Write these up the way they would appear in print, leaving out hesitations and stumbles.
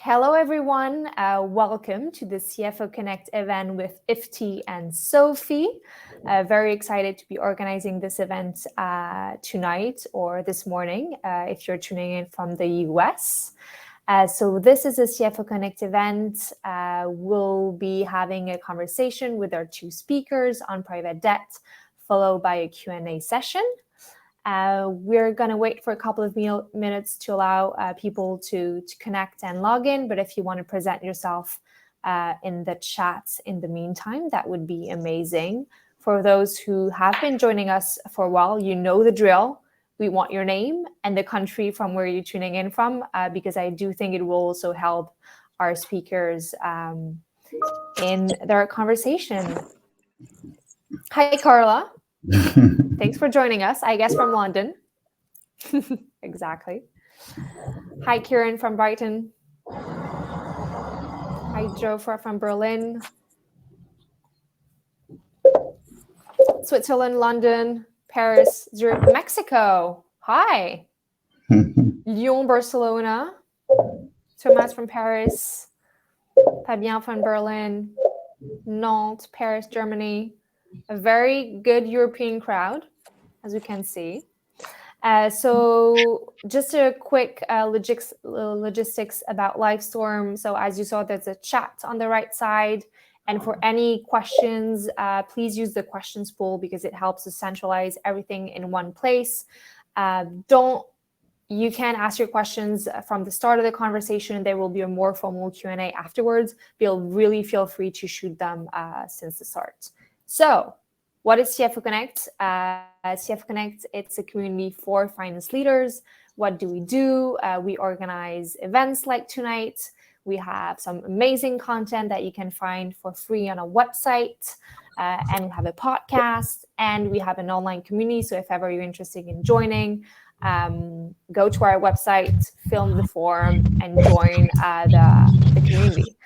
Hello, everyone. Welcome to the CFO Connect event with Ifti and Sophie. Very excited to be organizing this event tonight or this morning if you're tuning in from the US. So this is a CFO Connect event. We'll be having a conversation with our two speakers on private debt, followed by a Q&A session. We're going to wait for a couple of minutes to allow people to connect and log in. But if you want to present yourself in the chat in the meantime, that would be amazing. For those who have been joining us for a while, you know the drill. We want your name and the country from where you're tuning in from, because I do think it will also help our speakers in their conversation. Hi, Carla. Thanks for joining us, I guess from London. Exactly. Hi, Kieran from Brighton. Hi, Jofra from Berlin. Switzerland, London, Paris, Zurich, Mexico. Hi. Lyon, Barcelona. Thomas from Paris. Fabien from Berlin. Nantes, Paris, Germany. A very good European crowd, as you can see. So just a quick logistics about Livestorm. So as you saw, there's a chat on the right side. And for any questions, please use the questions pool because it helps us centralize everything in one place. You can ask your questions from the start of the conversation. There will be a more formal Q&A afterwards. Really feel free to shoot them since the start. So what is CFO Connect? CFO Connect, it's a community for finance leaders. What do? We organize events like tonight. We have some amazing content that you can find for free on our website. And we have a podcast and we have an online community. So if ever you're interested in joining, go to our website, fill in the form, and join the community.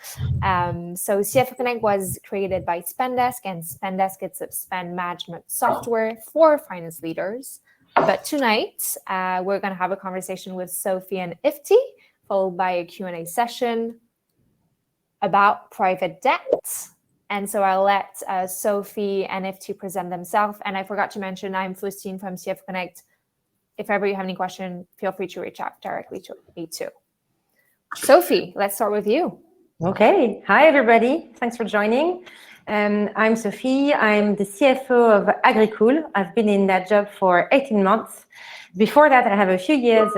So CFO Connect was created by Spendesk, and Spendesk is a spend management software for finance leaders. But tonight, we're going to have a conversation with Sophie and Ifti, followed by a Q&A session about private debt. And so I'll let Sophie and Ifti present themselves. And I forgot to mention, I'm Faustine from CFO Connect. If ever you have any question, feel free to reach out directly to me too. Sophie, let's start with you. Okay. Hi, everybody. Thanks for joining. I'm Sophie. I'm the CFO of Agricool. I've been in that job for 18 months. Before that, I have a few years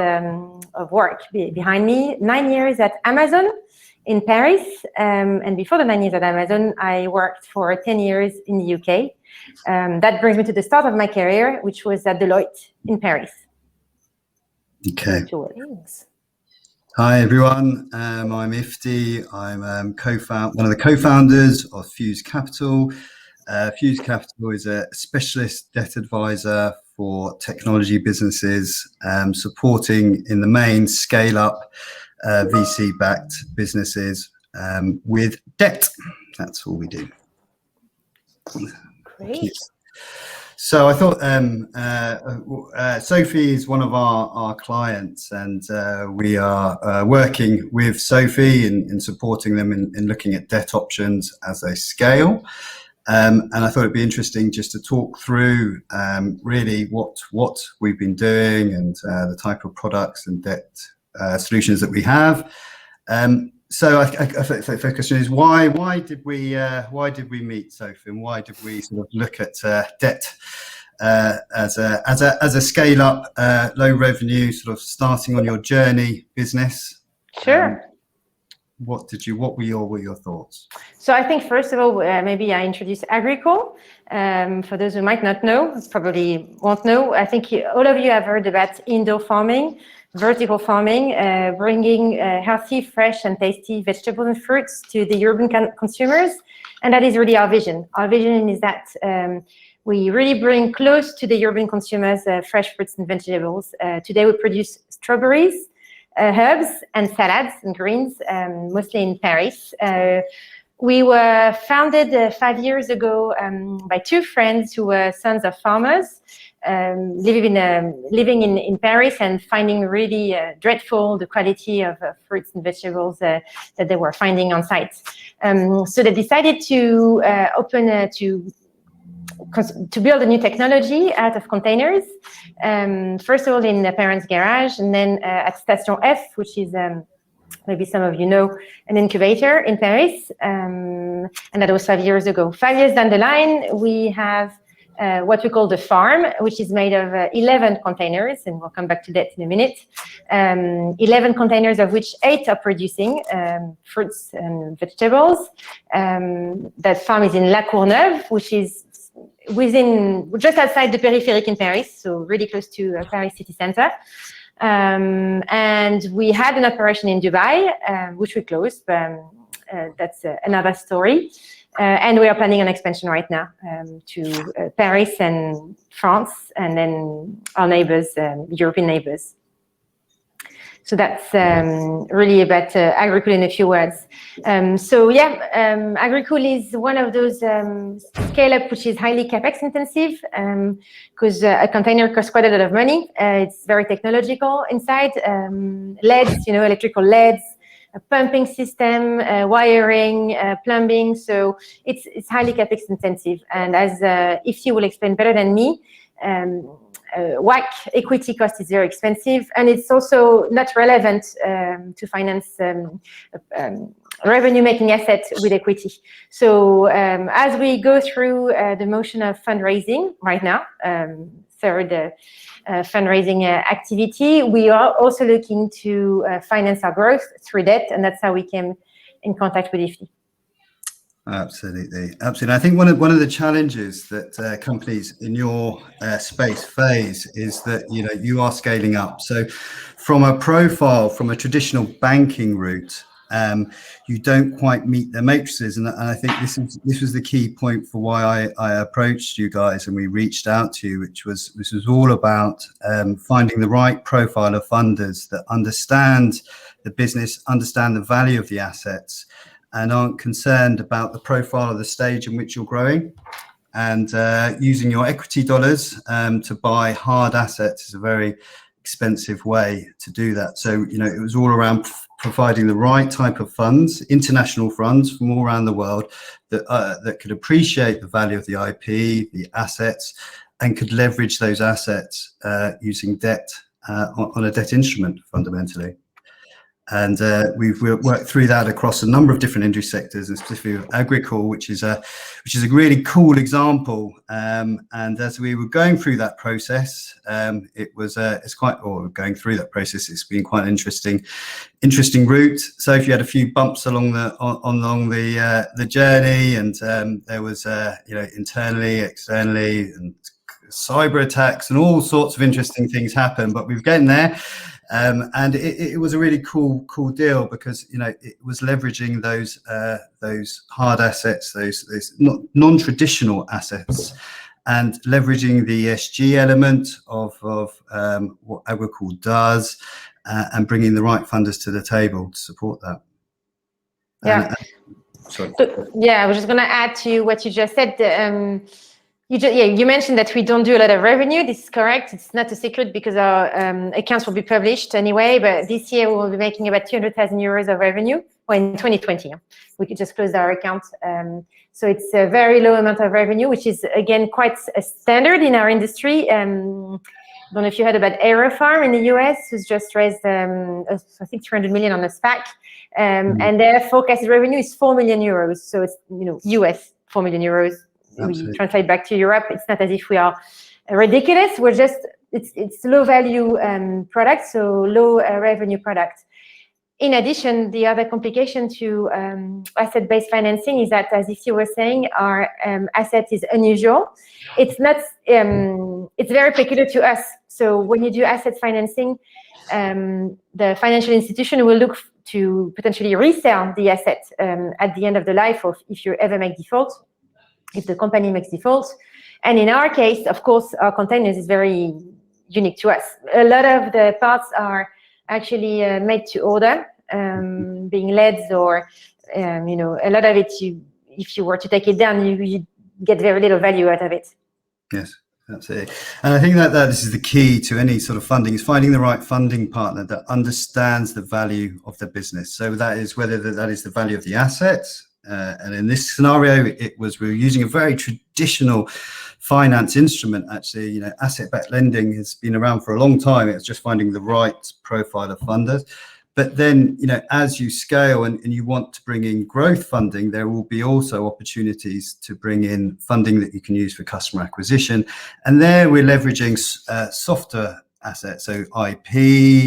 of work behind me. 9 years at Amazon in Paris. And before the 9 years at Amazon, I worked for 10 years in the UK. That brings me to the start of my career, which was at Deloitte in Paris. Okay. Hi, everyone. I'm Ifti. I'm one of the co-founders of Fuse Capital. Fuse Capital is a specialist debt advisor for technology businesses, supporting in the main scale-up VC-backed businesses with debt. That's all we do. Great. So I thought Sophie is one of our clients, and we are working with Sophie in supporting them in looking at debt options as they scale. And I thought it'd be interesting just to talk through really what we've been doing and the type of products and debt solutions that we have. So I think the question is why did we meet, Sophie, and why did we sort of look at debt as a scale up, low revenue, sort of starting on your journey business? Sure. What were your thoughts? So I think first of all, maybe I introduce Agricool. For those who might not know, probably won't know. I think all of you have heard about indoor farming. Vertical farming, bringing healthy, fresh and tasty vegetables and fruits to the urban consumers. And that is really our vision. Our vision is that we really bring close to the urban consumers fresh fruits and vegetables. Today we produce strawberries, herbs and salads and greens, mostly in Paris. We were founded 5 years ago by two friends who were sons of farmers. living in Paris and finding really dreadful the quality of fruits and vegetables that they were finding on site. So they decided to to build a new technology out of containers. First of all, in the parents' garage, and then at Station F, which is maybe some of you know, an incubator in Paris, and that was 5 years ago. 5 years down the line, we have what we call the farm, which is made of 11 containers, and we'll come back to that in a minute. 11 containers, of which 8 are producing fruits and vegetables. That farm is in La Courneuve, which is just outside the peripheric in Paris, so really close to Paris city center. And we had an operation in Dubai, which we closed, but that's another story. And we are planning an expansion right now to Paris and France, and then our neighbors, European neighbors. So that's really about Agricool in a few words. Agricool is one of those scale-up which is highly capex intensive, because a container costs quite a lot of money. It's very technological inside, LEDs, electrical LEDs, a pumping system, wiring, plumbing. So it's highly capex intensive. And as Ifti will explain better than me, WACC equity cost is very expensive, and it's also not relevant to finance revenue-making assets with equity. So as we go through the motion of fundraising right now, third fundraising activity, we are also looking to finance our growth through debt, and that's how we came in contact with Ifti. Absolutely. I think one of the challenges that companies in your space face is that you are scaling up. So, from a traditional banking route, you don't quite meet the matrices, and I think this was the key point for why I approached you guys and we reached out to you, which was all about finding the right profile of funders that understand the business, understand the value of the assets, and aren't concerned about the profile of the stage in which you're growing. And using your equity dollars to buy hard assets is a very expensive way to do that. So, it was all around providing the right type of funds, international funds from all around the world that could appreciate the value of the IP, the assets, and could leverage those assets using debt on a debt instrument fundamentally. And we've worked through that across a number of different industry sectors, and specifically Agricool, which is a really cool example. And as we were going through that process, it's been quite an interesting route. So if you had a few bumps along the journey, and there was internally, externally, and cyber attacks and all sorts of interesting things happen, but we've gotten there. And it was a really cool deal because it was leveraging those hard assets, those non-traditional assets, and leveraging the ESG element of what Agricool does, and bringing the right funders to the table to support that. Yeah. Sorry. I was just going to add to what you just said. You mentioned that we don't do a lot of revenue. This is correct. It's not a secret because our accounts will be published anyway. But this year we will be making about 200,000 euros of revenue. Well, in 2020, we could just close our account. So it's a very low amount of revenue, which is again quite a standard in our industry. I don't know if you heard about AeroFarm in the US, who's just raised, I think, 300 million on a SPAC, and their forecasted revenue is 4 million euros. So it's US 4 million euros. Absolutely. We translate back to Europe. It's not as if we are ridiculous. We're just it's low value product, so low revenue product. In addition, the other complication to asset-based financing is that, as Ifti was saying, our asset is unusual. It's not. It's very peculiar to us. So when you do asset financing, the financial institution will look to potentially resell the asset at the end of the life, or if you ever make default. If the company makes default. And in our case, of course, our containers is very unique to us. A lot of the parts are actually made to order, being LEDs or, a lot of it, if you were to take it down, you get very little value out of it. Yes, Absolutely. And I think that this is the key to any sort of funding, is finding the right funding partner that understands the value of the business. So that is whether that is the value of the assets. And in this scenario, we were using a very traditional finance instrument. Actually, asset-backed lending has been around for a long time. It's just finding the right profile of funders. But then, as you scale and you want to bring in growth funding, there will be also opportunities to bring in funding that you can use for customer acquisition. And there we're leveraging softer assets, so IP,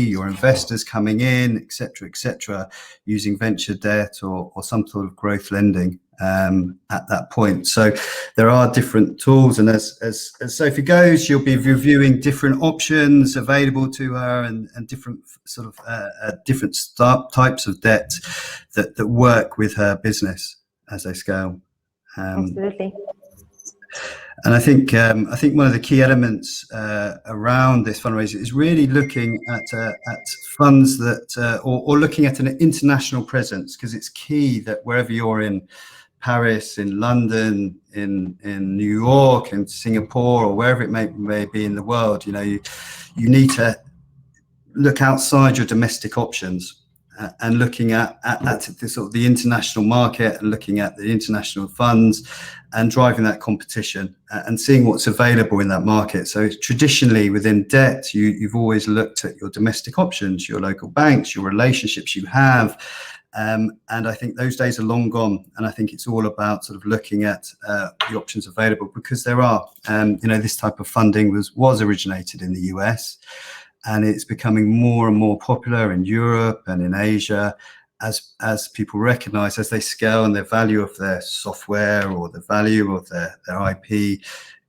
your investors coming in, et cetera, using venture debt or some sort of growth lending at that point. So there are different tools, and as Sophie goes, she'll be reviewing different options available to her and different sort of different types of debt that work with her business as they scale. Absolutely. And I think one of the key elements around this fundraiser is really looking at funds that or looking at an international presence, because it's key that wherever you're in Paris, in London, in New York, in Singapore, or wherever it may be in the world, you need to look outside your domestic options and looking at the sort of the international market and looking at the international funds and driving that competition and seeing what's available in that market. So traditionally within debt, you've always looked at your domestic options, your local banks, your relationships you have. And I think those days are long gone. And I think it's all about sort of looking at the options available, because there are, this type of funding was originated in the US. And it's becoming more and more popular in Europe and in Asia as people recognize, as they scale and the value of their software or the value of their IP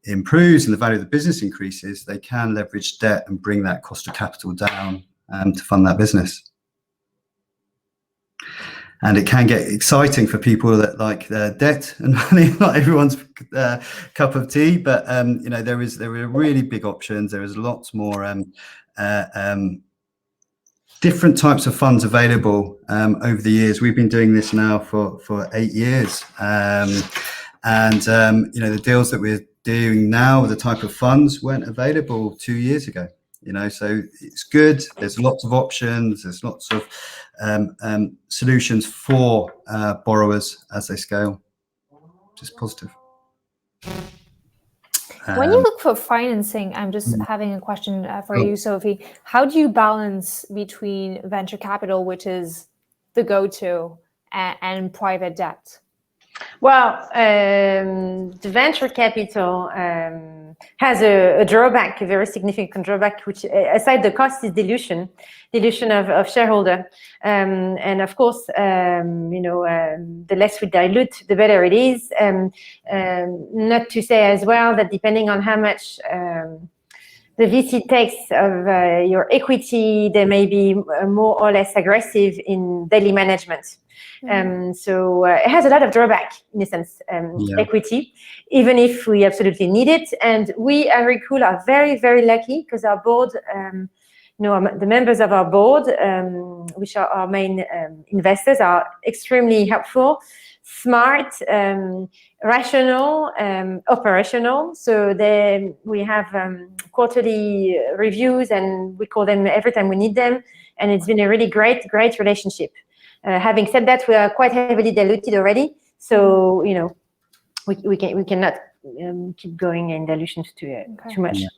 improves and the value of the business increases, they can leverage debt and bring that cost of capital down to fund that business. And it can get exciting for people that like debt and money. Not everyone's cup of tea, but there are really big options. There is lots more different types of funds available over the years. We've been doing this now for 8 years, the deals that we're doing now, the type of funds weren't available 2 years ago. So it's good. There's lots of options. There's lots of solutions for borrowers as they scale, which is positive. When you look for financing, I'm just having a question for you, Sophie. How do you balance between venture capital, which is the go-to, and private debt? Well, the venture capital has a drawback, a very significant drawback, which aside the cost is dilution of shareholder. And of course, the less we dilute, the better it is. Not to say as well that depending on how much the VC takes of your equity, they may be more or less aggressive in daily management. So it has a lot of drawback in a sense, equity, even if we absolutely need it. And we at Agricool are very, very lucky because our board, the members of our board, which are our main investors, are extremely helpful, smart, rational, operational. So we have quarterly reviews, and we call them every time we need them. And it's been a really great relationship. Having said that, we are quite heavily diluted already, so we cannot keep going in dilutions too much. Yeah.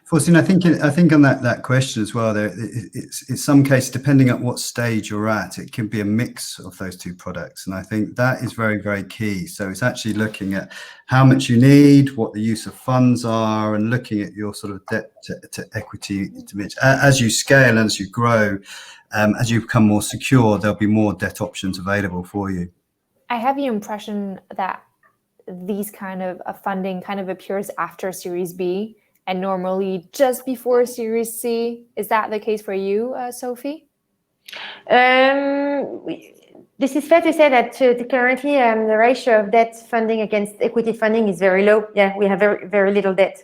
Faustine, I think on that question as well, it's in some case, depending on what stage you're at, it can be a mix of those two products, and I think that is very, very key. So it's actually looking at how much you need, what the use of funds are, and looking at your sort of debt to equity as you scale and as you grow. As you become more secure, there'll be more debt options available for you. I have the impression that these kind of funding kind of appears after Series B and normally just before Series C. Is that the case for you, Sophie? This is fair to say that currently the ratio of debt funding against equity funding is very low. Yeah, we have very, very little debt.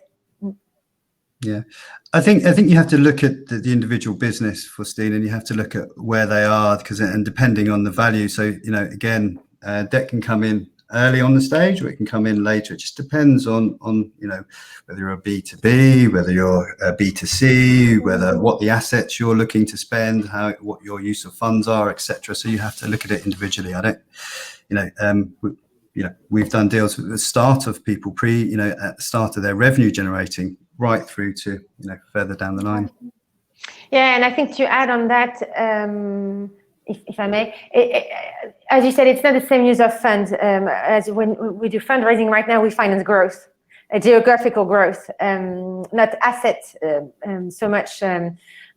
Yeah, I think you have to look at the individual business, Faustine, and you have to look at where they are, and depending on the value. So again, debt can come in early on the stage, or it can come in later. It just depends on whether you're a B2B, whether you're a B2C, whether what the assets you're looking to spend, what your use of funds are, etc. So you have to look at it individually. I don't, we've done deals at the start of people at the start of their revenue generating, right through to further down the line. Yeah, and I think to add on that, if I may, as you said, it's not the same use of funds as when we do fundraising right now. We finance growth, geographical growth, not asset so much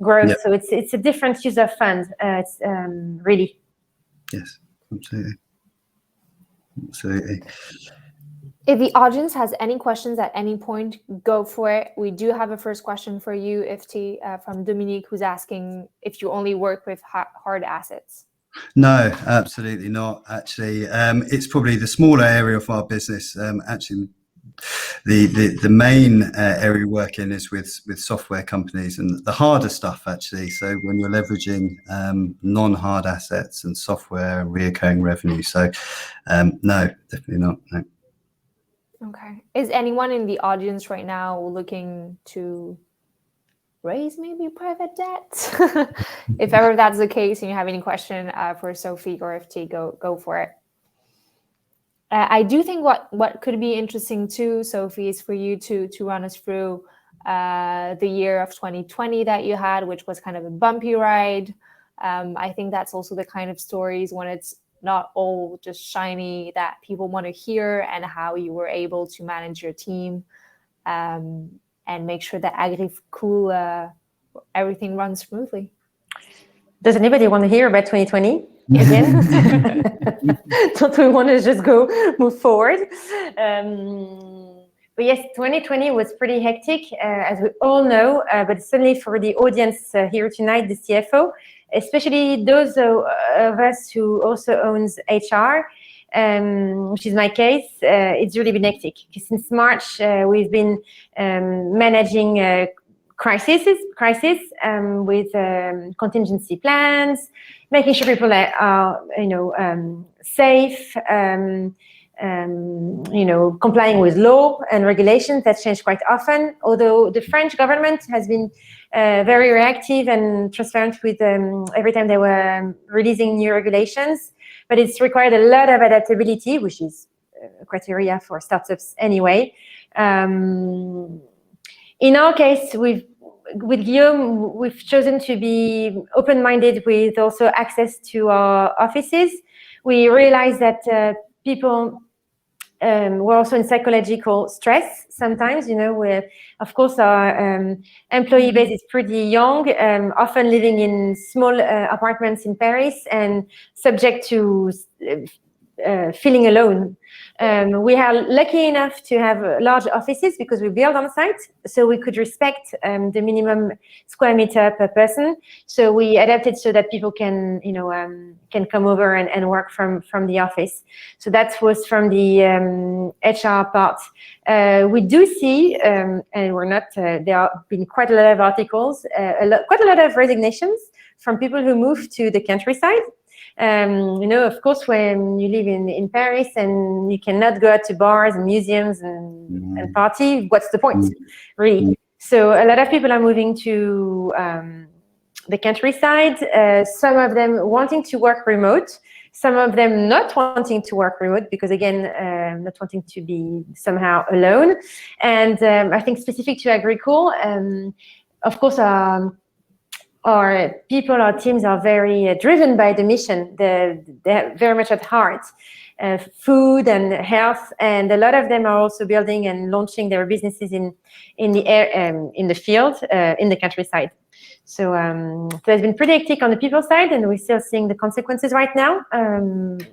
growth. Yep. So it's a different use of funds. It's really. Yes, absolutely. Absolutely. If the audience has any questions at any point, go for it. We do have a first question for you, Ifti, from Dominique, who's asking if you only work with hard assets. No, absolutely not. Actually, it's probably the smaller area of our business. Actually, the main area we work in is with software companies and the harder stuff, actually. So when you're leveraging non-hard assets and software and recurring revenue. So no, definitely not. No. Okay. Is anyone in the audience right now looking to raise maybe private debt? If ever that's the case and you have any question for Sophie or Ifti, go for it. I do think what could be interesting too, Sophie, is for you to run us through the year of 2020 that you had, which was kind of a bumpy ride. I think that's also the kind of stories when it's not all just shiny that people want to hear, and how you were able to manage your team and make sure that Agricool, everything runs smoothly. Does anybody want to hear about 2020 again? Don't we want to just move forward? But yes, 2020 was pretty hectic, as we all know, but certainly for the audience here tonight, the CFO, especially those of us who also owns HR, which is my case, it's really been hectic. Since March, we've been managing crisis with contingency plans, making sure people are safe, complying with law and regulations that change quite often. Although the French government has been very reactive and transparent with every time they were releasing new regulations, but it's required a lot of adaptability, which is a criteria for startups anyway. In our case, with Guillaume, we've chosen to be open-minded with also access to our offices. We realized that people were also in psychological stress sometimes, where, of course, our employee base is pretty young, often living in small apartments in Paris and subject to feeling alone. We are lucky enough to have large offices because we build on site, so we could respect the minimum square meter per person. So we adapted so that people can come over and work from the office. So that was from the HR part. We do see, and we're not. There have been quite a lot of articles, quite a lot of resignations from people who moved to the countryside. Of course, when you live in Paris and you cannot go out to bars and museums and party, what's the point, really? So a lot of people are moving to the countryside, some of them wanting to work remote, some of them not wanting to work remote because, again, not wanting to be somehow alone. And I think specific to Agricool, of course, our people, our teams are very driven by the mission. They're very much at heart, food and health, and a lot of them are also building and launching their businesses in the field, in the countryside. So it's been pretty hectic on the people side, and we're still seeing the consequences right now. And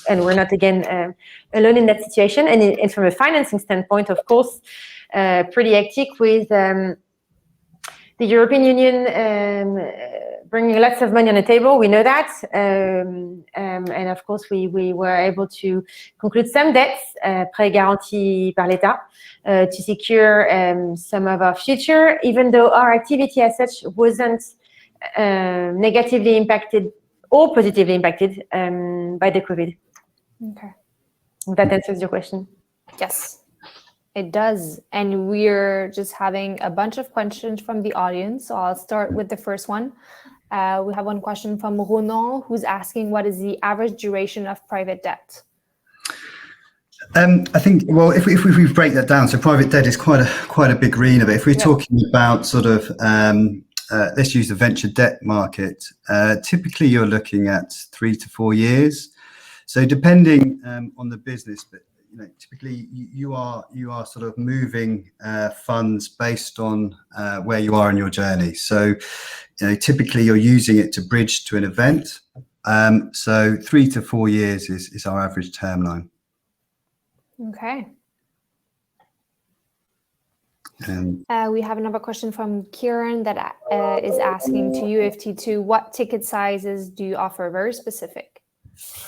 we're not, again, alone in that situation. And from a financing standpoint, of course, pretty hectic with the European Union bringing lots of money on the table. We know that. And of course, we were able to conclude some debts, prêts garantis par l'État, to secure some of our future, even though our activity as such wasn't negatively impacted or positively impacted by the COVID. Okay. That answers your question. Yes, it does. And we're just having a bunch of questions from the audience. So I'll start with the first one. We have one question from Ronan, who's asking, what is the average duration of private debt? I think, well, if we break that down, so private debt is quite a big arena. But if we're talking about sort of, let's use the venture debt market, typically you're looking at 3 to 4 years. So depending on the business, but typically you are sort of moving funds based on where you are in your journey. So typically you're using it to bridge to an event. So 3 to 4 years is our average term line. Okay. And we have another question from Kieran that is asking to you, FT2, what ticket sizes do you offer? Very specific.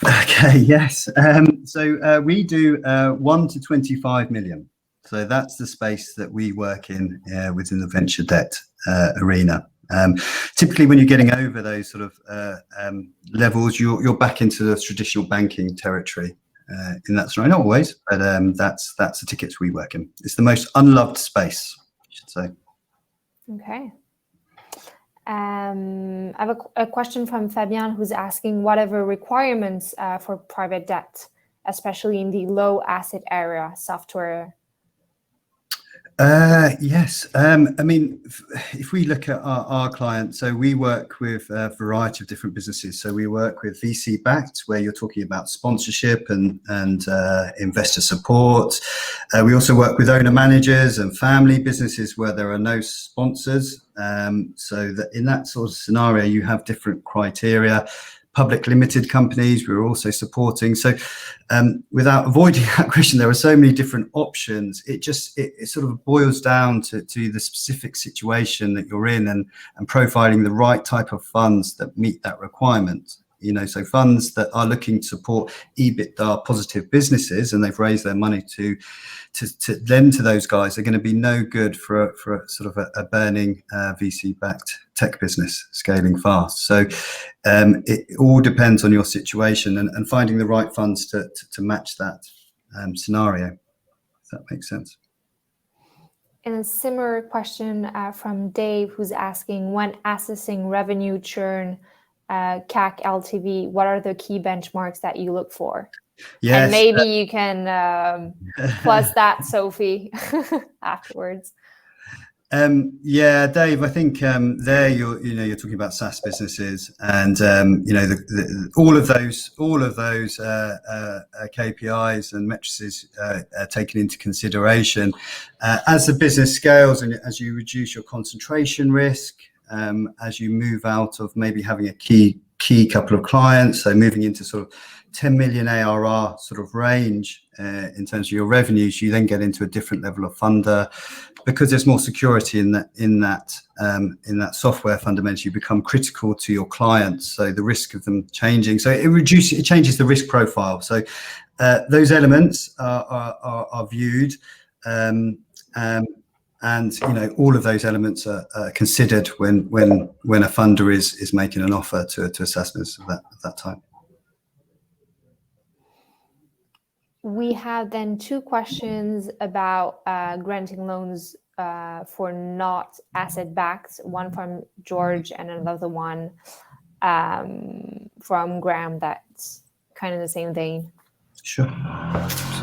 Okay, yes. So we do 1 to 25 million. So that's the space that we work in within the venture debt arena. Typically, when you're getting over those sort of levels, you're back into the traditional banking territory. In that scenario, not always, but that's the tickets we work in. It's the most unloved space, I should say. Okay. I have a question from Fabian, who's asking whatever requirements for private debt, especially in the low asset area software. Yes. I mean, if we look at our clients, so we work with a variety of different businesses. So we work with VC backed, where you're talking about sponsorship and investor support. We also work with owner managers and family businesses where there are no sponsors. So that in that sort of scenario, you have different criteria. Public limited companies we're also supporting. So without avoiding that question, there are so many different options. It sort of boils down to the specific situation that you're in and profiling the right type of funds that meet that requirement. So funds that are looking to support EBITDA positive businesses and they've raised their money to lend to those guys are going to be no good for a sort of a burning VC-backed tech business scaling fast. So it all depends on your situation and finding the right funds to match that scenario, if that makes sense. And a similar question from Dave, who's asking, when assessing revenue churn, CAC, LTV, what are the key benchmarks that you look for? Yes. And maybe you can plus that, Sophie, afterwards. Yeah, Dave, I think there you're talking about SaaS businesses, and all of those KPIs and metrics are taken into consideration as the business scales and as you reduce your concentration risk. As you move out of maybe having a key couple of clients, so moving into sort of 10 million ARR sort of range in terms of your revenues, you then get into a different level of funder because there's more security in that software. Fundamentally, you become critical to your clients, so the risk of them changing, so it changes the risk profile. So those elements are viewed. And all of those elements are considered when a funder is making an offer to a SaaS business of that type. We have then two questions about granting loans for not asset backed. One from George and another one from Graham. That's kind of the same vein. Sure.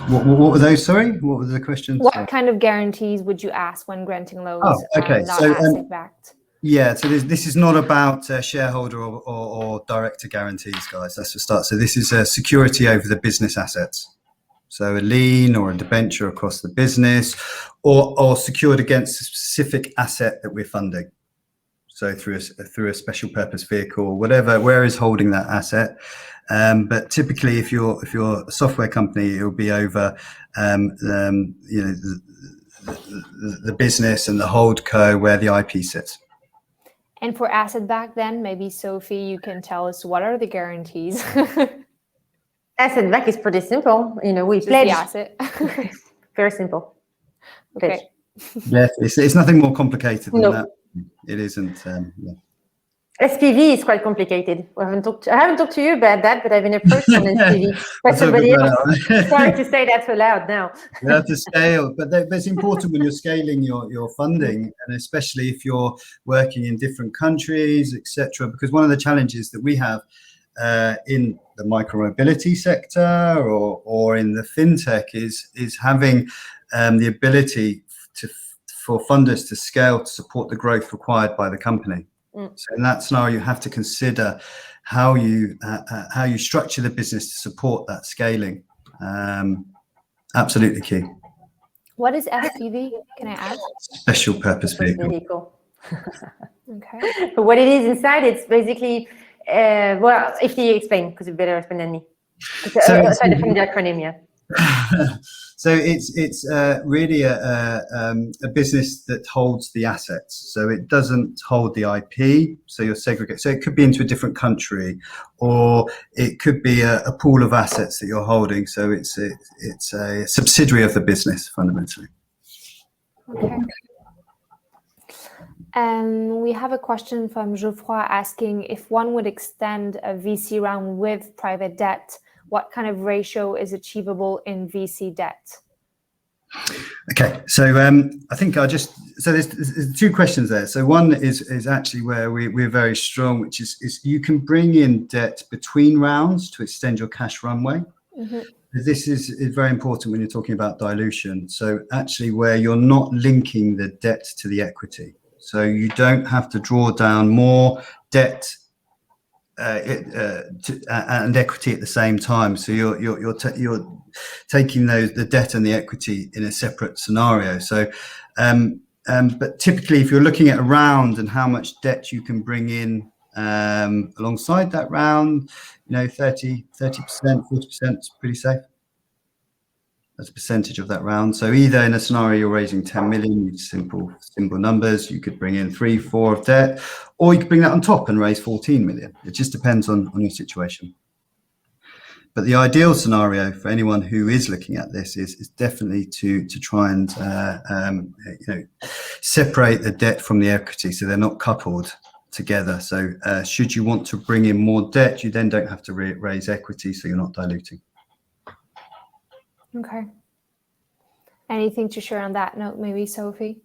What were those? Sorry, what were the questions? What kind of guarantees would you ask when granting loans not asset backed? Yeah, so this is not about shareholder or director guarantees, guys. That's the start. So this is security over the business assets. So a lien or a debenture across the business, or secured against a specific asset that we're funding. So through a special purpose vehicle or whatever, where is holding that asset. But typically, if you're a software company, it will be over the business and the holdco where the IP sits. And for asset back, then maybe Sophie, you can tell us what are the guarantees. Asset back is pretty simple. We just pledge. The asset. Very simple. Okay. Yes, it's nothing more complicated than that. It isn't. Yeah. SPV is quite complicated. I haven't talked to you about that, but I've been approached on SPV by somebody else. Sorry to say that so loud now. You have to scale, but it's important when you're scaling your funding, and especially if you're working in different countries, etc. Because one of the challenges that we have in the micromobility sector or in the fintech is having the ability for funders to scale to support the growth required by the company. So in that scenario, you have to consider how you structure the business to support that scaling. Absolutely key. What is SPV? Can I ask? Special purpose vehicle. Okay. But what it is inside, it's basically, well, if you explain, because you better explain than me. So aside from the acronym, yeah. So it's really a business that holds the assets. So it doesn't hold the IP. So you're segregated. So it could be into a different country, or it could be a pool of assets that you're holding. So it's a subsidiary of the business fundamentally. Okay. We have a question from Geoffroy asking if one would extend a VC round with private debt, what kind of ratio is achievable in VC debt? Okay, so I think there's two questions there. So one is actually where we're very strong, which is you can bring in debt between rounds to extend your cash runway. Mm-hmm. This is very important when you're talking about dilution. So actually where you're not linking the debt to the equity. So you don't have to draw down more debt and equity at the same time. So you're taking the debt and the equity in a separate scenario. So, but typically, if you're looking at a round and how much debt you can bring in alongside that round, 30%, 40% is pretty safe. As a percentage of that round. So either in a scenario you're raising 10 million, simple numbers, you could bring in 3-4 of debt, or you could bring that on top and raise 14 million. It just depends on your situation. But the ideal scenario for anyone who is looking at this is definitely to try and separate the debt from the equity, so they're not coupled together. So should you want to bring in more debt, you then don't have to raise equity, so you're not diluting. Okay. Anything to share on that note, maybe, Sophie?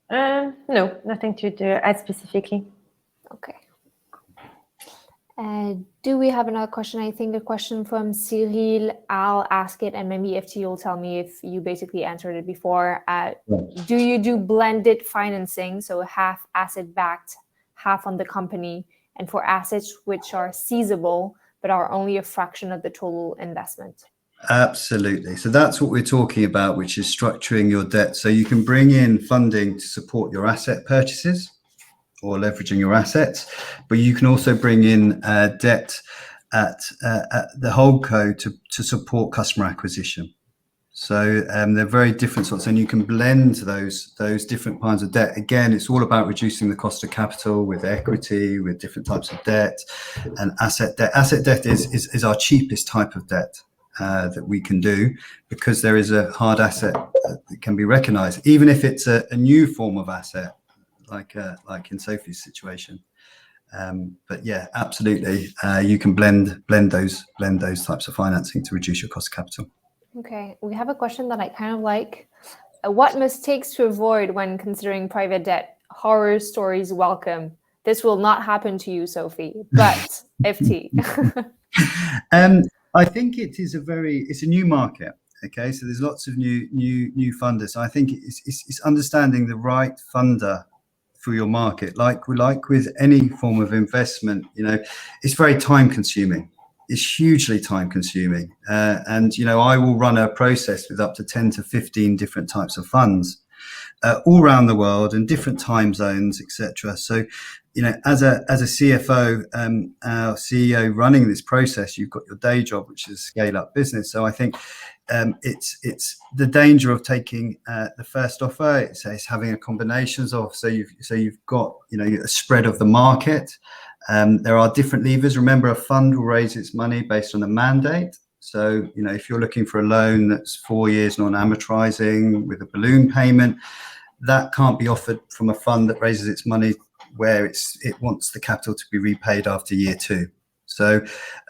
No, nothing to add specifically. Okay. Do we have another question? I think a question from Cyril. I'll ask it, and maybe Ifti will tell me if you basically answered it before. Do you do blended financing, so half asset-backed, half on the company, and for assets which are seizable but are only a fraction of the total investment? Absolutely. So that's what we're talking about, which is structuring your debt. So you can bring in funding to support your asset purchases or leveraging your assets, but you can also bring in debt at the holdco to support customer acquisition. So they're very different sorts, and you can blend those different kinds of debt. Again, it's all about reducing the cost of capital with equity, with different types of debt, and asset debt. Asset debt is our cheapest type of debt. That we can do, because there is a hard asset that can be recognized, even if it's a new form of asset, like in Sophie's situation. But yeah, absolutely, you can blend those types of financing to reduce your cost of capital. Okay, we have a question that I kind of like. What mistakes to avoid when considering private debt? Horror stories welcome. This will not happen to you, Sophie, but FT. I think it's a new market. Okay, so there's lots of new funders. So I think it's understanding the right funder for your market. Like with any form of investment, it's very time consuming. It's hugely time consuming, and I will run a process with up to 10 to 15 different types of funds, all around the world in different time zones, etc. So, as a CFO, our CEO running this process, you've got your day job, which is scale up business. So I think it's the danger of taking the first offer. It's having a combinations of, so you've got a spread of the market. There are different levers. Remember, a fund will raise its money based on a mandate. So if you're looking for a loan that's 4 years non-amortizing with a balloon payment, that can't be offered from a fund that raises its money where it wants the capital to be repaid after year 2. So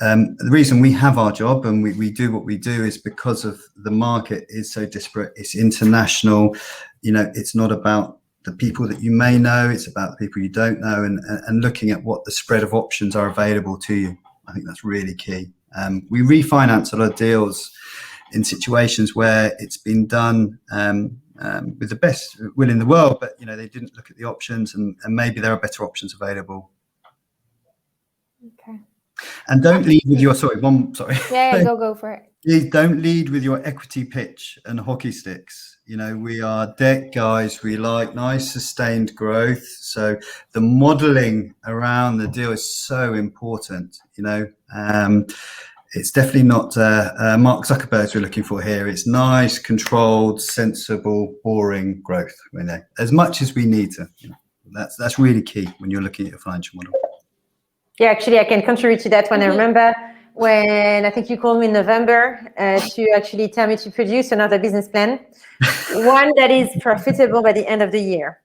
the reason we have our job and we do what we do is because of the market is so disparate. It's international. It's not about the people that you may know. It's about the people you don't know, and looking at what the spread of options are available to you. I think that's really key. We refinance a lot of deals in situations where it's been done with the best will in the world, but they didn't look at the options, and maybe there are better options available. Okay. And don't lead with your Yeah, go for it. Please don't lead with your equity pitch and hockey sticks. We are debt guys. We like nice sustained growth. So the modeling around the deal is so important. It's definitely not Mark Zuckerberg's we're looking for here. It's nice, controlled, sensible, boring growth. As much as we need to. That's really key when you're looking at your financial model. Yeah, actually, I can contribute to that one. I remember when I think you called me in November to actually tell me to produce another business plan, one that is profitable by the end of the year.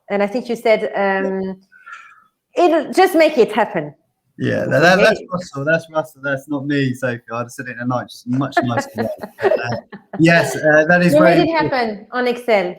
And I think you said, it'll just make it happen. Yeah, that's Russell. That's Russell. That's not me, Sophie. I'd have said it in a much nicer way. Yes, that is. You made it happen on Excel,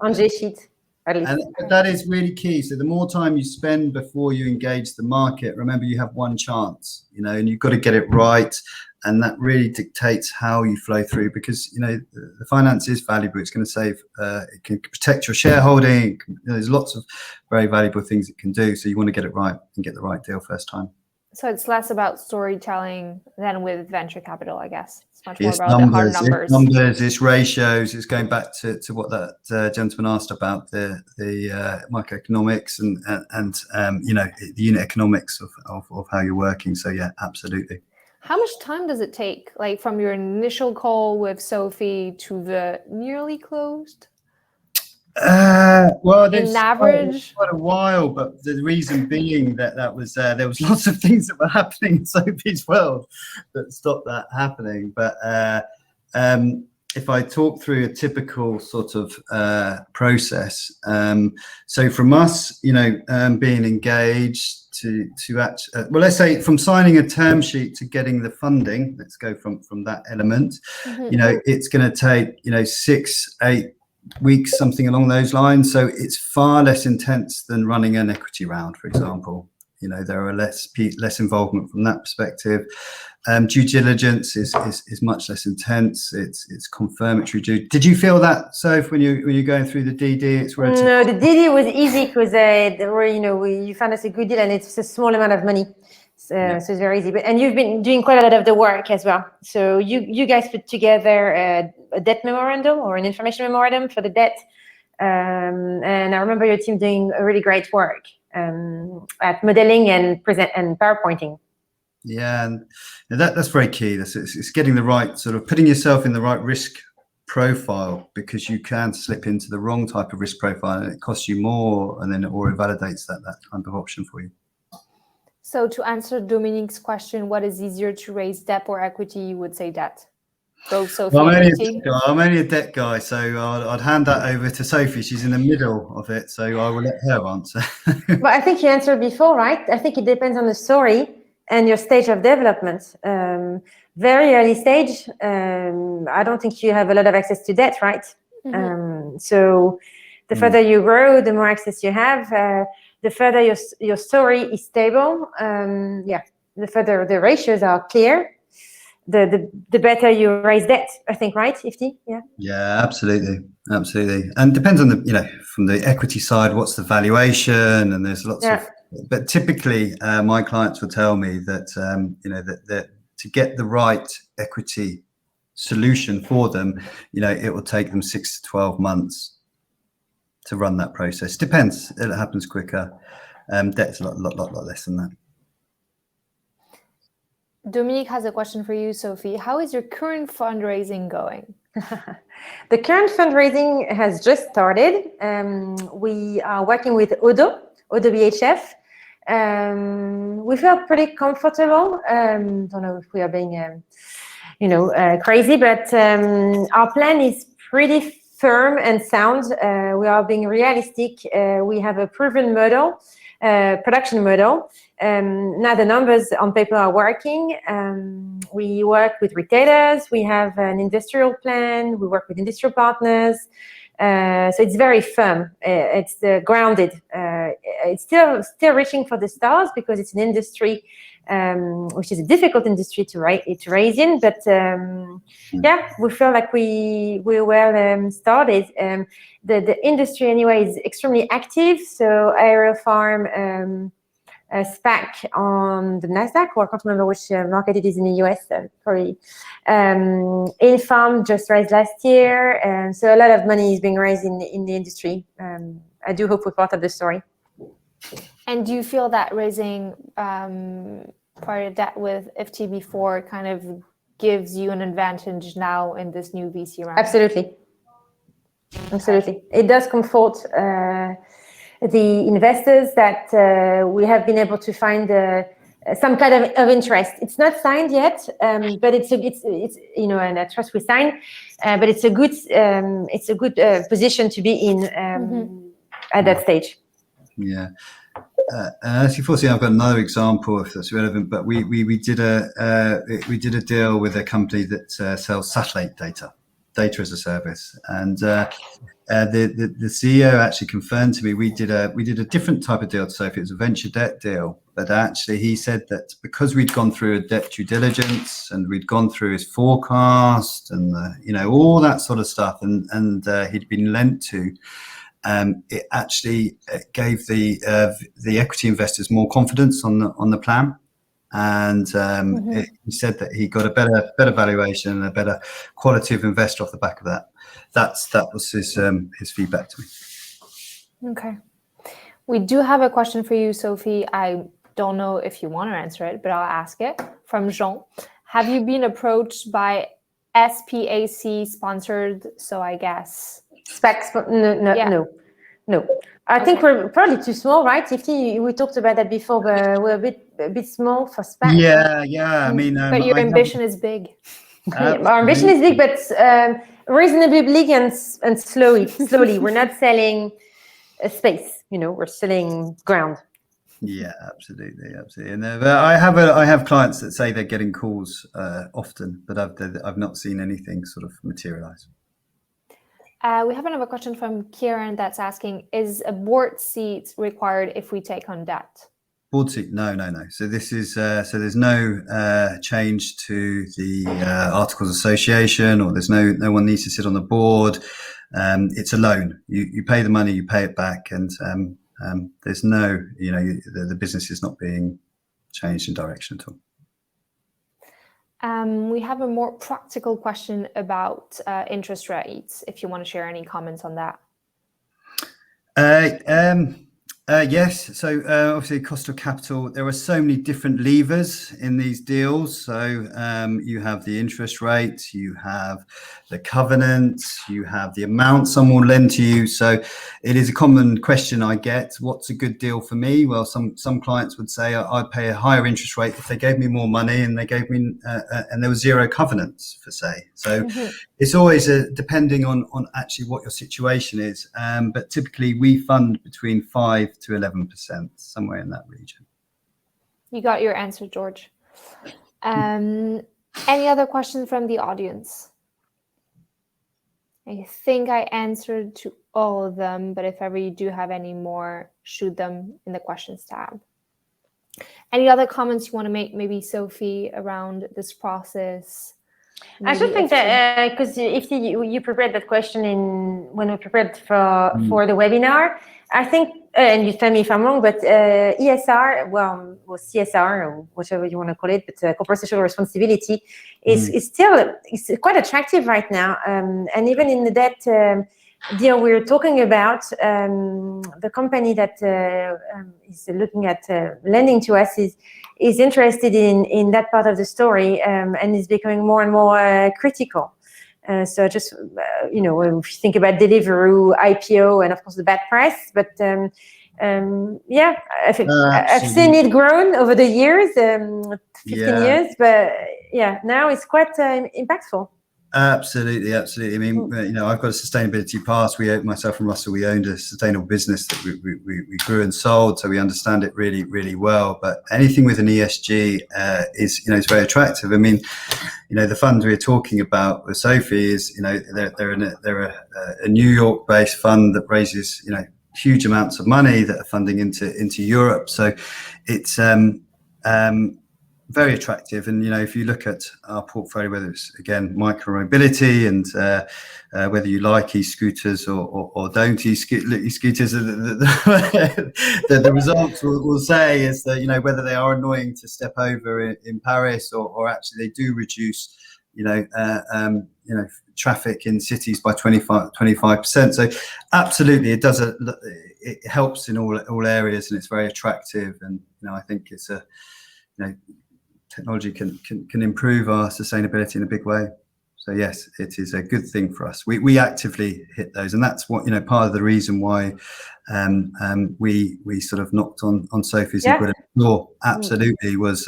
on G-Sheet. And that is really key. So the more time you spend before you engage the market, remember you have one chance, and you've got to get it right. And that really dictates how you flow through, because, the finance is valuable. It's going to save, it can protect your shareholding. There's lots of very valuable things it can do. So you want to get it right and get the right deal first time. So it's less about storytelling than with venture capital, I guess. It's much more It's about the hard numbers. It's numbers, it's ratios. It's going back to what that gentleman asked about the microeconomics and the unit economics of how you're working. So yeah, absolutely. How much time does it take, like from your initial call with Sophie to the nearly closed? Well, there's average quite a while, but the reason being that was there was lots of things that were happening in Sophie's world that stopped that happening. But if I talk through a typical sort of process, so from us, being engaged to let's say from signing a term sheet to getting the funding, let's go from that element. It's going to take 6-8 weeks, something along those lines. So it's far less intense than running an equity round, for example. There are less involvement from that perspective. Due diligence is much less intense. It's confirmatory due. Did you feel that, Soph, when you're going through the DD? No, the DD was easy because you found us a good deal, and it's a small amount of money. So it's very easy. And you've been doing quite a lot of the work as well. So you guys put together a debt memorandum or an information memorandum for the debt. And I remember your team doing a really great work at modeling and PowerPointing. Yeah, and that's very key. It's getting the right sort of putting yourself in the right risk profile, because you can slip into the wrong type of risk profile and it costs you more, and then it invalidates that type of option for you. So to answer Dominique's question, what is easier to raise, debt or equity? You would say debt. Go, Sophie. Well, I'm only a debt guy, so I'd hand that over to Sophie. She's in the middle of it, so I will let her answer. But I think you answered before, right? I think it depends on the story and your stage of development. Very early stage, I don't think you have a lot of access to debt, right? So the further you grow, the more access you have. The further your story is stable, the further the ratios are clear, the better you raise debt, I think, right, Ifti? Yeah, absolutely. And depends on from the equity side, what's the valuation, and there's lots of. But typically, my clients will tell me that that to get the right equity solution for them, it will take them 6 to 12 months to run that process. Depends. It happens quicker. Debt's a lot less than that. Dominique has a question for you, Sophie. How is your current fundraising going? The current fundraising has just started. We are working with Odo BHF. We feel pretty comfortable. Don't know if we are being, crazy, but our plan is pretty firm and sound. We are being realistic. We have a proven model, production model. Now the numbers on paper are working. We work with retailers. We have an industrial plan. We work with industrial partners. So it's very firm. It's grounded. It's still reaching for the stars because it's an industry which is a difficult industry to raise in. But yeah, we feel like we're well started. The industry anyway is extremely active. So Aerial Farm. SPAC on the Nasdaq, or I can't remember which market it is in the US, probably. Farm just raised last year, and so a lot of money is being raised in the industry. I do hope we're part of the story. And do you feel that raising part of debt with Ifti before kind of gives you an advantage now in this new VC round? Absolutely. It does comfort the investors that we have been able to find some kind of interest. It's not signed yet, but it's and I trust we sign. But it's a good position to be in at that stage. Yeah. As you foresee, I've got another example if that's relevant. But we did a deal with a company that sells satellite data as a service, and the CEO actually confirmed to me we did a different type of deal to Sophie. It was a venture debt deal, but actually he said that because we'd gone through a debt due diligence and we'd gone through his forecast and all that sort of stuff, and he'd been lent to. It actually gave the equity investors more confidence on the plan, and he said that he got a better valuation and a better quality of investor off the back of that. That was his feedback to me. Okay, we do have a question for you, Sophie. I don't know if you want to answer it, but I'll ask it from Jean. Have you been approached by SPAC sponsored? So I guess. SPACs? No. I think we're probably too small, right? Ifti, we talked about that before, but we're a bit small for SPACs. Yeah. I mean, but your ambition is big. Our ambition is big, but reasonably big and slowly. We're not selling a space. We're selling ground. Yeah, absolutely. And I have clients that say they're getting calls often, but I've not seen anything sort of materialize. We have another question from Kieran that's asking, is a board seat required if we take on debt? Board seat? No. So this is so there's no change to the Articles of Association, or there's no one needs to sit on the board. It's a loan. You pay the money, you pay it back, and there's no the business is not being changed in direction at all. We have a more practical question about interest rates, if you want to share any comments on that. Yes. So obviously cost of capital, there are so many different levers in these deals. So you have the interest rate, you have the covenants, you have the amount someone will lend to you. So it is a common question I get. What's a good deal for me? Well, some clients would say I'd pay a higher interest rate if they gave me more money and they gave me and there was zero covenants, for say. So it's always depending on actually what your situation is. But typically we fund between 5 to 11%, somewhere in that region. You got your answer, George. Any other questions from the audience? I think I answered to all of them, but if ever you do have any more, shoot them in the questions tab. Any other comments you want to make, maybe Sophie, around this process? I should think that because if you prepared that question when we prepared for the webinar, I think, and you tell me if I'm wrong, but ESR, well, CSR or whatever you want to call it, but corporate social responsibility is still quite attractive right now, and even in the debt deal we're talking about, the company that is looking at lending to us is interested in that part of the story, and is becoming more and more critical. So just, if you think about Deliveroo, IPO, and of course the bad press, but yeah, I think I've seen it grown over the years, 15 years, but yeah, now it's quite impactful. Absolutely. I mean, I've got a sustainability past. Myself and Russell, we owned a sustainable business that we grew and sold, so we understand it really, really well. But anything with an ESG is very attractive. I mean, the fund we're talking about with Sophie is, they're a New York-based fund that raises, huge amounts of money that are funding into Europe. So it's very attractive. And if you look at our portfolio, whether it's again micro-mobility and whether you like e-scooters or don't e-scooters, the results will say is that whether they are annoying to step over in Paris or actually they do reduce traffic in cities by 25%. So absolutely, it does it helps in all areas, and it's very attractive. And I think it's technology can improve our sustainability in a big way. So yes, it is a good thing for us. We actively hit those, and that's what part of the reason why we sort of knocked on Sophie's and put it door. Absolutely was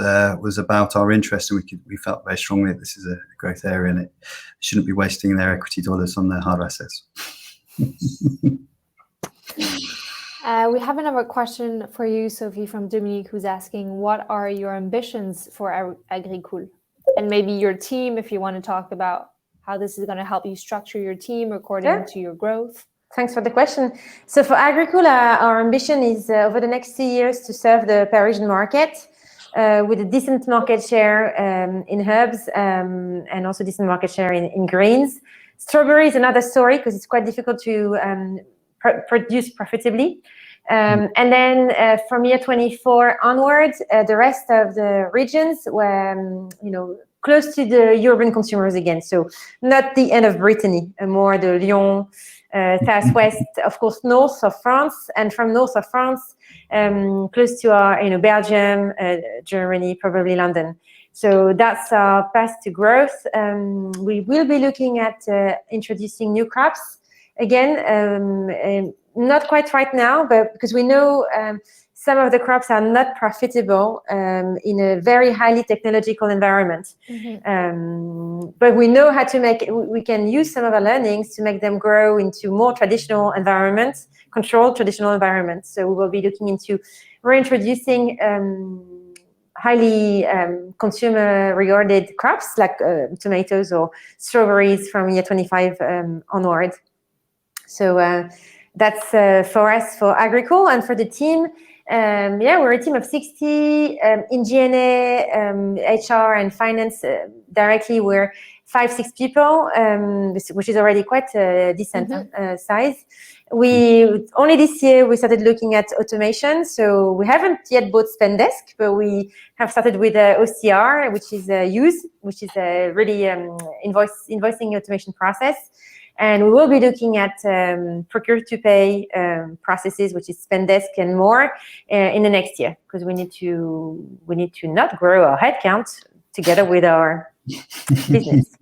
about our interest, and we felt very strongly that this is a growth area, and it shouldn't be wasting their equity dollars on their hard assets. We have another question for you, Sophie, from Dominique, who's asking, what are your ambitions for Agricool? And maybe your team, if you want to talk about how this is going to help you structure your team according to your growth. Thanks for the question. So for Agricool, our ambition is over the next 2 years to serve the Parisian market with a decent market share in herbs and also decent market share in grains. Strawberry is another story because it's quite difficult to produce profitably. And then from year 24 onwards, the rest of the regions were, close to the urban consumers again. So not the end of Brittany, more the Lyon, southwest, of course, north of France, and from north of France, close to our, Belgium, Germany, probably London. So that's our path to growth. We will be looking at introducing new crops. Again, not quite right now, but because we know some of the crops are not profitable in a very highly technological environment. But we know how to we can use some of our learnings to make them grow into more traditional environments, controlled traditional environments. So we will be looking into reintroducing highly consumer-regarded crops like tomatoes or strawberries from year 25 onward. So that's for us, for Agricool, and for the team. We're a team of 60 in G&A, HR, and finance. Directly, we're 5-6 people, which is already quite a decent size. Only this year we started looking at automation. So we haven't yet bought Spendesk, but we have started with OCR, which is which is a really invoicing automation process. And we will be looking at procure-to-pay processes, which is Spendesk and more, in the next year, because we need to not grow our headcount together with our business.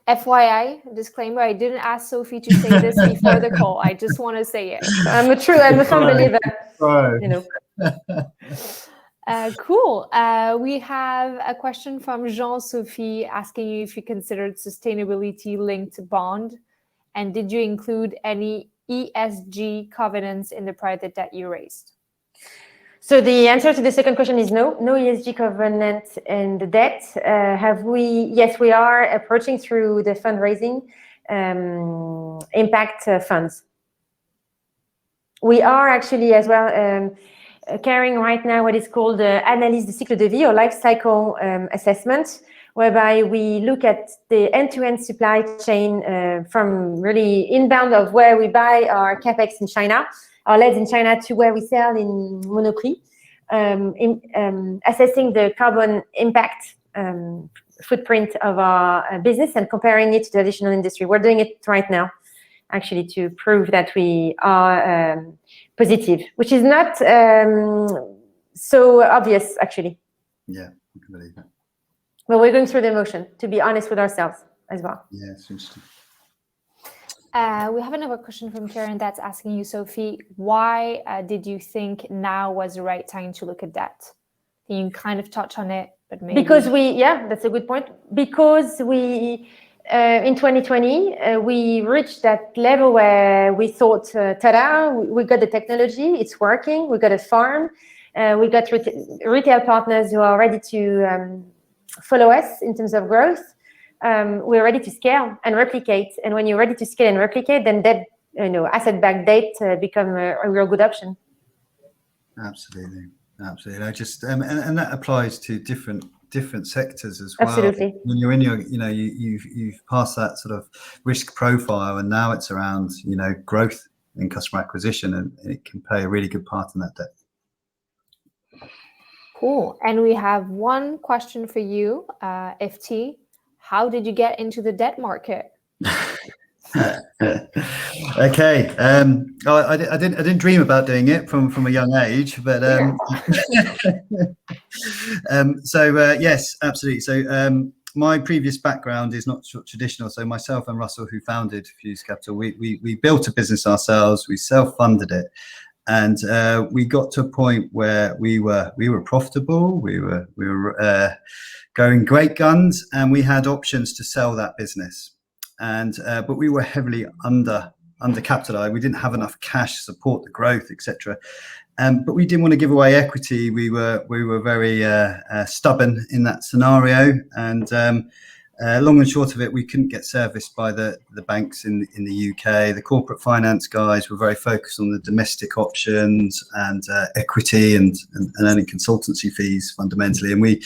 FYI, disclaimer, I didn't ask Sophie to say this before the call. I just want to say it. I'm a firm believer. Cool. We have a question from Jean-Sophie asking you if you considered sustainability-linked bond, and did you include any ESG covenants in the private debt you raised? So the answer to the second question is no ESG covenant in the debt. Yes, we are approaching through the fundraising impact funds. We are actually as well carrying right now what is called analyse de cycle de vie, or life cycle assessment, whereby we look at the end-to-end supply chain from really inbound of where we buy our capex in China, our LEDs in China, to where we sell in Monoprix, assessing the carbon impact footprint of our business and comparing it to the traditional industry. We're doing it right now, actually, to prove that we are positive, which is not so obvious, actually. Yeah, I can believe that. But we're going through the motion, to be honest with ourselves as well. Yeah, it's interesting. We have another question from Karen that's asking you, Sophie, why did you think now was the right time to look at debt? You kind of touch on it, but maybe... Because that's a good point. Because we in 2020, we reached that level where we thought, ta-da, we got the technology, it's working, we got a farm, we got retail partners who are ready to follow us in terms of growth. We're ready to scale and replicate. And when you're ready to scale and replicate, then that asset-backed debt become a real good option. Absolutely. I just and that applies to different sectors as well. Absolutely. When you're in your, you've passed that sort of risk profile, and now it's around, growth in customer acquisition, and it can play a really good part in that debt. Cool. And we have one question for you, Ifti. How did you get into the debt market? Okay. I didn't dream about doing it from a young age, but yes, absolutely. So my previous background is not traditional. So myself and Russell, who founded Fuse Capital, we built a business ourselves. We self-funded it, and we got to a point where we were profitable. We were going great guns, and we had options to sell that business. And but we were heavily undercapitalized. We didn't have enough cash to support the growth, etc. But we didn't want to give away equity. We were very stubborn in that scenario, and long and short of it, we couldn't get serviced by the banks in the UK. The corporate finance guys were very focused on the domestic options and equity and earning consultancy fees fundamentally. And we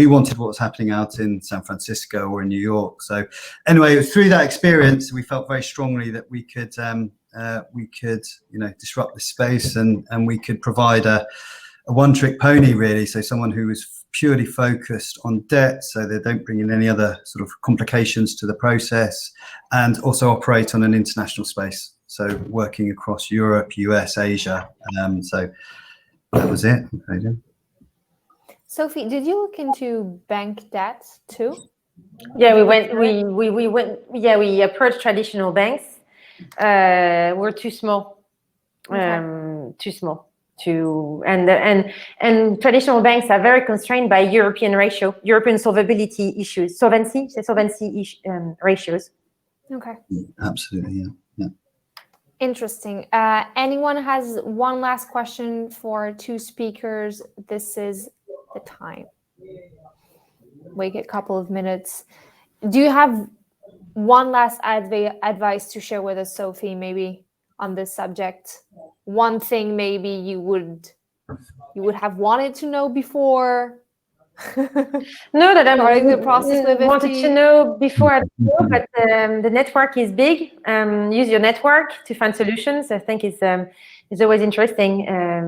wanted what was happening out in San Francisco or in New York. So anyway, through that experience, we felt very strongly that we could disrupt the space, and we could provide a one-trick pony, really. So someone who was purely focused on debt, so they don't bring in any other sort of complications to the process, and also operate on an international space, so working across Europe, US, Asia. So that was it. Sophie, did you look into bank debt too? Yeah, we approached traditional banks. We're too small. Too small. And traditional banks are very constrained by European solvability issues, solvency ratios. Okay. Absolutely, yeah. Interesting. Anyone has one last question for two speakers? This is the time. Wait a couple of minutes. Do you have one last advice to share with us, Sophie, maybe on this subject? One thing maybe you would have wanted to know before? No, that I wanted to know before, but the network is big. Use your network to find solutions. I think is always interesting.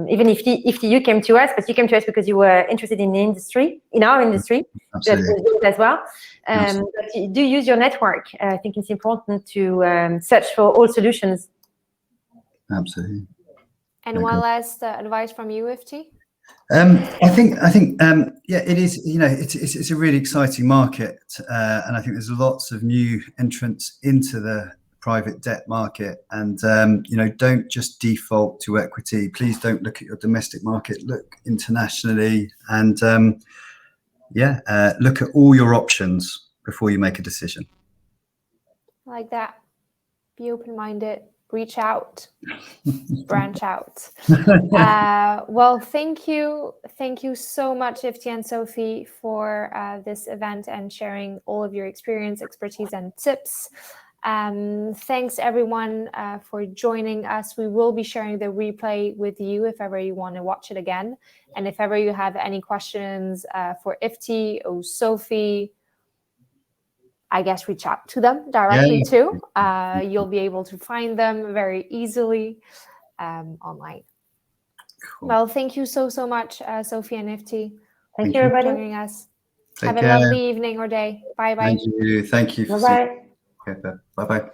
Even if you came to us, but you came to us because you were interested in our industry, as well. But you do use your network. I think it's important to search for all solutions. Absolutely. And one last advice from you, Ifti? I think it is. It's a really exciting market, and I think there's lots of new entrants into the private debt market. And don't just default to equity. Please don't look at your domestic market. Look internationally, and look at all your options before you make a decision. Like that. Be open-minded. Reach out, branch out. Well, thank you so much, Ifti and Sophie, for this event and sharing all of your experience, expertise, and tips. Thanks everyone for joining us. We will be sharing the replay with you if ever you want to watch it again, and if ever you have any questions for Ifti or Sophie, I guess reach out to them directly too. You'll be able to find them very easily online. Cool. Well, thank you so much, Sophie and Ifti. Thank you, everybody, for joining us. Take Have care. a lovely evening or day. Bye bye. Thank you. Bye bye. Okay, bye bye.